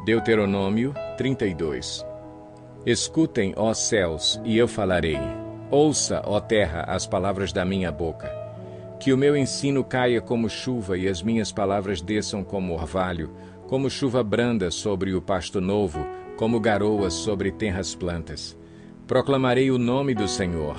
Deuteronômio 32. Escutem, ó céus, e eu falarei. Ouça, ó terra, as palavras da minha boca. Que o meu ensino caia como chuva e as minhas palavras desçam como orvalho, como chuva branda sobre o pasto novo, como garoas sobre tenras plantas. Proclamarei o nome do Senhor.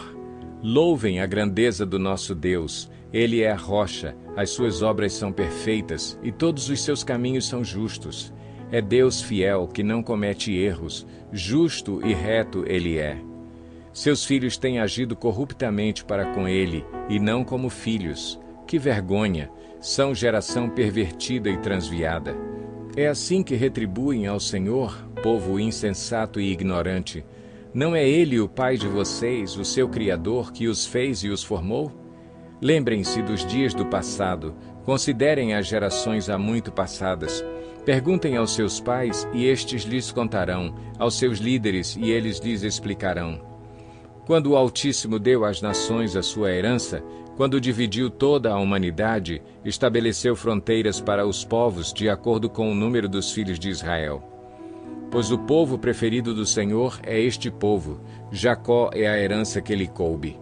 Louvem a grandeza do nosso Deus. Ele é a rocha, as suas obras são perfeitas e todos os seus caminhos são justos. É Deus fiel, que não comete erros, justo e reto ele é. Seus filhos têm agido corruptamente para com ele, e não como filhos. Que vergonha! São geração pervertida e transviada. É assim que retribuem ao Senhor, povo insensato e ignorante. Não é ele o Pai de vocês, o seu Criador, que os fez e os formou? Lembrem-se dos dias do passado, considerem as gerações há muito passadas. Perguntem aos seus pais, e estes lhes contarão, aos seus líderes, e eles lhes explicarão. Quando o Altíssimo deu às nações a sua herança, quando dividiu toda a humanidade, estabeleceu fronteiras para os povos de acordo com o número dos filhos de Israel. Pois o povo preferido do Senhor é este povo, Jacó é a herança que lhe coube.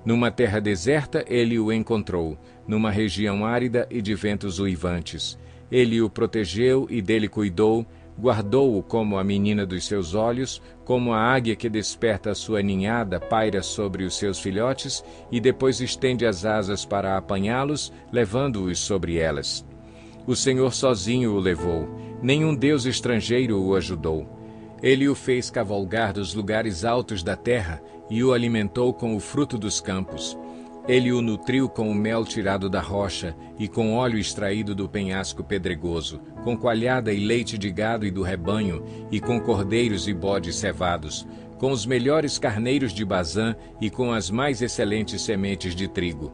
Numa terra deserta ele o encontrou, numa região árida e de ventos uivantes. Ele o protegeu e dele cuidou, guardou-o como a menina dos seus olhos, como a águia que desperta a sua ninhada paira sobre os seus filhotes e depois estende as asas para apanhá-los, levando-os sobre elas. O Senhor sozinho o levou, nenhum deus estrangeiro o ajudou. Ele o fez cavalgar dos lugares altos da terra e o alimentou com o fruto dos campos. Ele o nutriu com o mel tirado da rocha e com óleo extraído do penhasco pedregoso, com coalhada e leite de gado e do rebanho, e com cordeiros e bodes cevados, com os melhores carneiros de Bazã e com as mais excelentes sementes de trigo.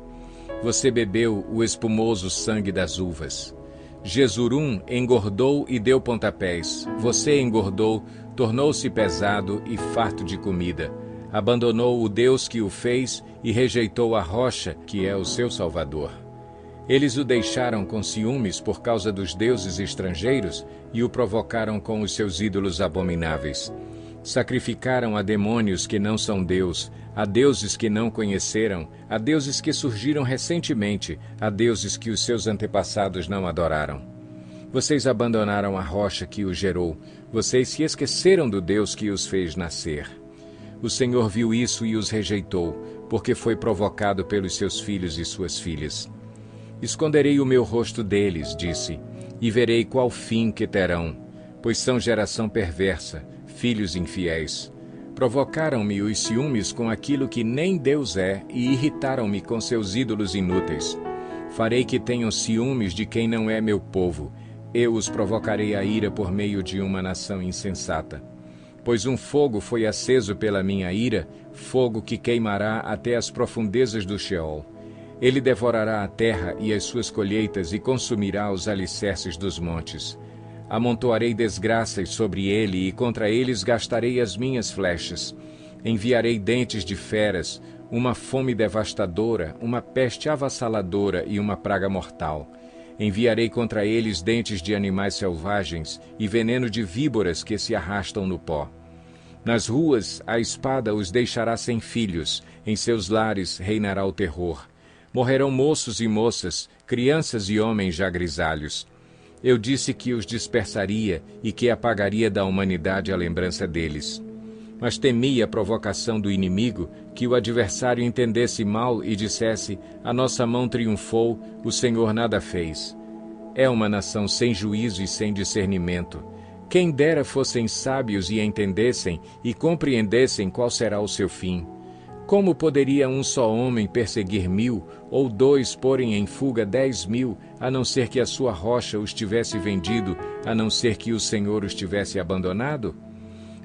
Você bebeu o espumoso sangue das uvas. Jesurum engordou e deu pontapés. Você engordou, tornou-se pesado e farto de comida. Abandonou o Deus que o fez e rejeitou a rocha, que é o seu Salvador. Eles o deixaram com ciúmes por causa dos deuses estrangeiros e o provocaram com os seus ídolos abomináveis. Sacrificaram a demônios que não são Deus, a deuses que não conheceram, a deuses que surgiram recentemente, a deuses que os seus antepassados não adoraram. Vocês abandonaram a rocha que os gerou, vocês se esqueceram do Deus que os fez nascer. O Senhor viu isso e os rejeitou, porque foi provocado pelos seus filhos e suas filhas. Esconderei o meu rosto deles, disse, e verei qual fim que terão, pois são geração perversa, filhos infiéis. Provocaram-me os ciúmes com aquilo que nem Deus é e irritaram-me com seus ídolos inúteis. Farei que tenham ciúmes de quem não é meu povo. Eu os provocarei a ira por meio de uma nação insensata. Pois um fogo foi aceso pela minha ira, fogo que queimará até as profundezas do Sheol. Ele devorará a terra e as suas colheitas e consumirá os alicerces dos montes. Amontoarei desgraças sobre ele e contra eles gastarei as minhas flechas. Enviarei dentes de feras, uma fome devastadora, uma peste avassaladora e uma praga mortal. Enviarei contra eles dentes de animais selvagens e veneno de víboras que se arrastam no pó. Nas ruas, a espada os deixará sem filhos, em seus lares reinará o terror. Morrerão moços e moças, crianças e homens já grisalhos. Eu disse que os dispersaria e que apagaria da humanidade a lembrança deles. Mas temi a provocação do inimigo, que o adversário entendesse mal e dissesse, a nossa mão triunfou, o Senhor nada fez. É uma nação sem juízo e sem discernimento. Quem dera fossem sábios e entendessem e compreendessem qual será o seu fim. Como poderia um só homem perseguir 1000, ou 2 porem em fuga 10.000, a não ser que a sua rocha os tivesse vendido, a não ser que o Senhor os tivesse abandonado?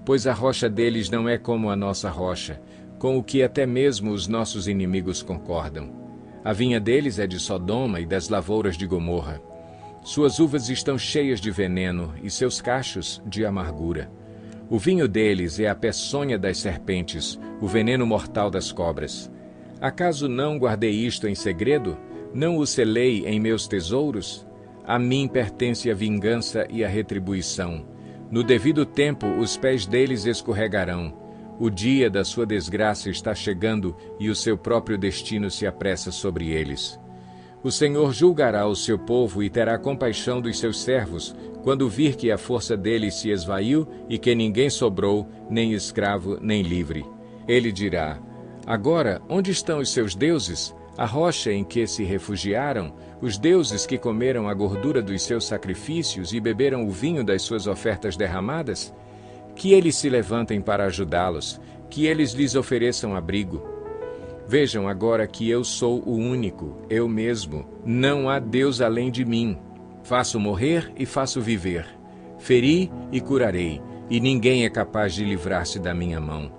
Pois a rocha deles não é como a nossa rocha, com o que até mesmo os nossos inimigos concordam. A vinha deles é de Sodoma e das lavouras de Gomorra. Suas uvas estão cheias de veneno e seus cachos de amargura. O vinho deles é a peçonha das serpentes, o veneno mortal das cobras. Acaso não guardei isto em segredo? Não o selei em meus tesouros? A mim pertence a vingança e a retribuição. No devido tempo, os pés deles escorregarão. O dia da sua desgraça está chegando e o seu próprio destino se apressa sobre eles. O Senhor julgará o seu povo e terá compaixão dos seus servos, quando vir que a força deles se esvaiu e que ninguém sobrou, nem escravo, nem livre. Ele dirá: agora, onde estão os seus deuses? A rocha em que se refugiaram? Os deuses que comeram a gordura dos seus sacrifícios e beberam o vinho das suas ofertas derramadas? Que eles se levantem para ajudá-los, que eles lhes ofereçam abrigo. Vejam agora que eu sou o único, eu mesmo. Não há Deus além de mim. Faço morrer e faço viver. Feri e curarei, e ninguém é capaz de livrar-se da minha mão.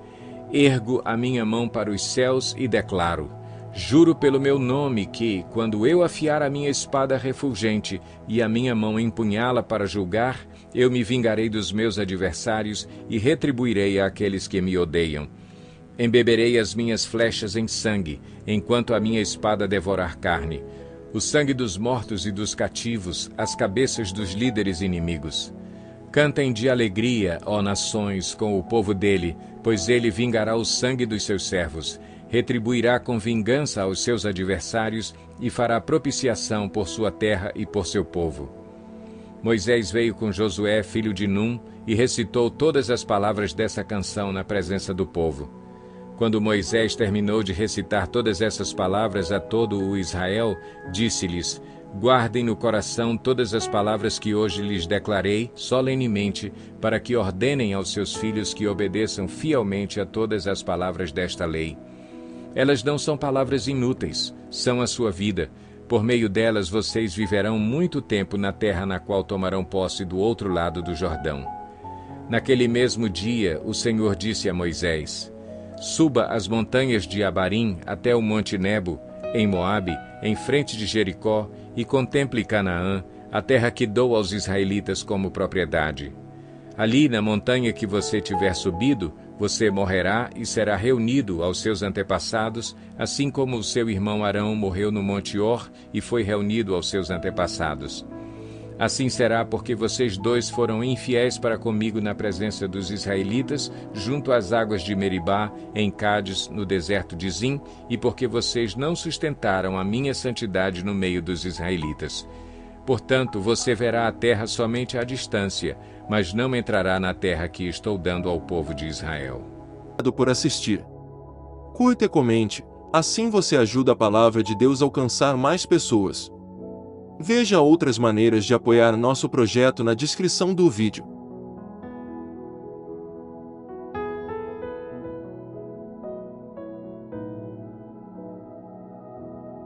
Ergo a minha mão para os céus e declaro: juro pelo meu nome que, quando eu afiar a minha espada refulgente e a minha mão empunhá-la para julgar, eu me vingarei dos meus adversários e retribuirei àqueles que me odeiam. Embeberei as minhas flechas em sangue, enquanto a minha espada devorar carne. O sangue dos mortos e dos cativos, as cabeças dos líderes inimigos. Cantem de alegria, ó nações, com o povo dele, pois ele vingará o sangue dos seus servos, retribuirá com vingança aos seus adversários e fará propiciação por sua terra e por seu povo. Moisés veio com Josué, filho de Num, e recitou todas as palavras dessa canção na presença do povo. Quando Moisés terminou de recitar todas essas palavras a todo o Israel, disse-lhes: guardem no coração todas as palavras que hoje lhes declarei solenemente, para que ordenem aos seus filhos que obedeçam fielmente a todas as palavras desta lei. Elas não são palavras inúteis, são a sua vida. Por meio delas vocês viverão muito tempo na terra na qual tomarão posse do outro lado do Jordão. Naquele mesmo dia, o Senhor disse a Moisés: suba as montanhas de Abarim até o monte Nebo, em Moabe, em frente de Jericó, e contemple Canaã, a terra que dou aos israelitas como propriedade. Ali, na montanha que você tiver subido, você morrerá e será reunido aos seus antepassados, assim como o seu irmão Arão morreu no monte Hor e foi reunido aos seus antepassados. Assim será porque vocês dois foram infiéis para comigo na presença dos israelitas, junto às águas de Meribá, em Cádiz, no deserto de Zim, e porque vocês não sustentaram a minha santidade no meio dos israelitas. Portanto, você verá a terra somente à distância, mas não entrará na terra que estou dando ao povo de Israel. Por assistir. Curta e comente, assim você ajuda a palavra de Deus a alcançar mais pessoas. Veja outras maneiras de apoiar nosso projeto na descrição do vídeo.